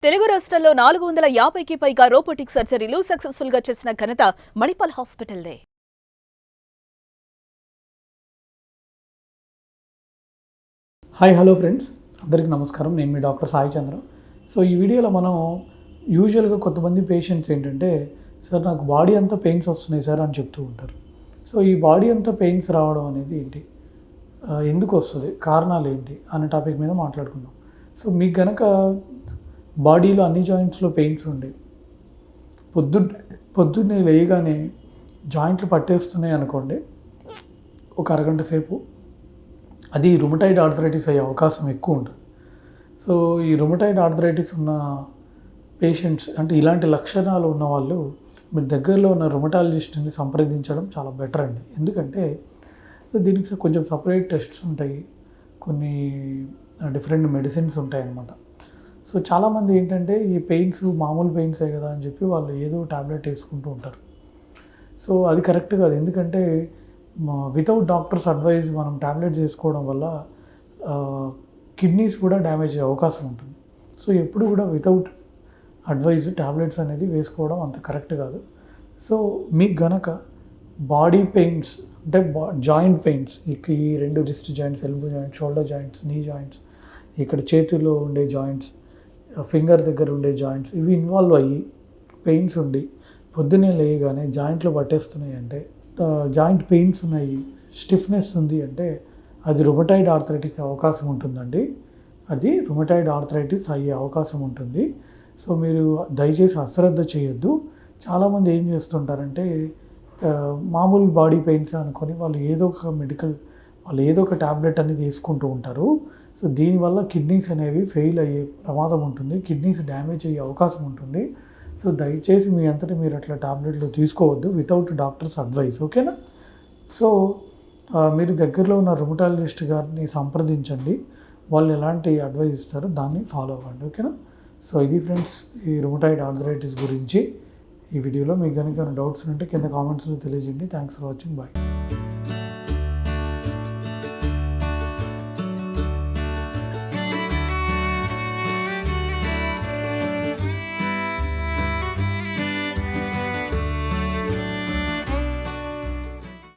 తెలుగు రాష్ట్రాల్లో 450కి పైగా రోబోటిక్ సర్జరీలు సక్సెస్ఫుల్ గా చేసిన ఘనత మణిపాల్ హాస్పిటల్దే. హాయ్ హలో ఫ్రెండ్స్, అందరికీ నమస్కారం. నేను మీ డాక్టర్ సాయి చంద్ర. సో ఈ వీడియోలో మనం యూజువల్గా కొంతమంది పేషెంట్స్ ఏంటంటే, సార్ నాకు బాడీ అంతా పెయిన్స్ వస్తున్నాయి సార్ అని చెప్తూ ఉంటారు. సో ఈ బాడీ అంతా పెయిన్స్ రావడం అనేది ఏంటి, ఎందుకు వస్తుంది, కారణాలు ఏంటి అనే టాపిక్ మీద మాట్లాడుకుందాం. సో మీకు కనుక బాడీలో అన్ని జాయింట్స్లో పెయిన్స్ ఉండి పొద్దున్నే లేయగానే జాయింట్లు పట్టేస్తున్నాయి అనుకోండి, ఒక అరగంట సేపు అది రుమటాయిడ్ ఆర్థరైటిస్ అయ్యే అవకాశం ఎక్కువ ఉంటుంది. సో ఈ రుమటాయిడ్ ఆర్థరైటిస్ ఉన్న పేషెంట్స్, అంటే ఇలాంటి లక్షణాలు ఉన్న వాళ్ళు మీ దగ్గరలో ఉన్న రుమటాలజిస్ట్ని సంప్రదించడం చాలా బెటర్ అండి. ఎందుకంటే దీనికి కొంచెం సపరేట్ టెస్ట్స్ ఉంటాయి, కొన్ని డిఫరెంట్ మెడిసిన్స్ ఉంటాయి అన్నమాట. సో చాలామంది ఏంటంటే ఈ పెయిన్స్ మామూలు పెయిన్సే కదా అని చెప్పి వాళ్ళు ఏదో ట్యాబ్లెట్ వేసుకుంటూ ఉంటారు. సో అది కరెక్ట్ కాదు. ఎందుకంటే వితౌట్ డాక్టర్స్ అడ్వైజ్ మనం ట్యాబ్లెట్స్ వేసుకోవడం వల్ల కిడ్నీస్ కూడా డ్యామేజ్ అయ్యే అవకాశం ఉంటుంది. సో ఎప్పుడు కూడా వితౌట్ అడ్వైజ్ ట్యాబ్లెట్స్ అనేది వేసుకోవడం అంత కరెక్ట్ కాదు. సో మీకు గనక బాడీ పెయిన్స్ అంటే జాయింట్ పెయిన్స్, ఈ రెండు wrist joints, elbow joints, shoulder joints, నీ జాయింట్స్, ఇక్కడ చేతిలో ఉండే జాయింట్స్, ఫింగర్ దగ్గర ఉండే జాయింట్స్, ఇవి ఇన్వాల్వ్ అయ్యి పెయిన్స్ ఉండి పొద్దున్నే లేయగానే జాయింట్లు పట్టేస్తున్నాయి అంటే, జాయింట్ పెయిన్స్ ఉన్నాయి, స్టిఫ్నెస్ ఉంది అంటే అది రుమటాయిడ్ ఆర్థరైటిస్ అవకాశం ఉంటుందండి. అది రుమటాయిడ్ ఆర్థరైటిస్ అయ్యే అవకాశం ఉంటుంది. సో మీరు దయచేసి అశ్రద్ధ చేయొద్దు. చాలామంది ఏం చేస్తుంటారంటే మామూలు బాడీ పెయిన్స్ అనుకొని వాళ్ళు ఏదో ఒక ట్యాబ్లెట్ అనేది వేసుకుంటూ ఉంటారు. సో దీనివల్ల కిడ్నీస్ అనేవి ఫెయిల్ అయ్యే ప్రమాదం ఉంటుంది, కిడ్నీస్ డ్యామేజ్ అయ్యే అవకాశం ఉంటుంది. సో దయచేసి మీ అంతటా మీరు అట్లా ట్యాబ్లెట్లు తీసుకోవద్దు వితౌట్ డాక్టర్స్ అడ్వైస్, ఓకేనా? సో మీరు దగ్గరలో ఉన్న రుమటాలజిస్ట్ గారిని సంప్రదించండి. వాళ్ళు ఎలాంటి అడ్వైస్ ఇస్తారో దాన్ని ఫాలో అవ్వండి, ఓకేనా? సో ఇది ఫ్రెండ్స్, ఈ రుమటాయిడ్ ఆర్థరైటిస్ గురించి ఈ వీడియోలో. మీకు కనుక డౌట్స్ ఉంటే కింద కామెంట్స్లో తెలియజేయండి. Thanks for watching. బాయ్.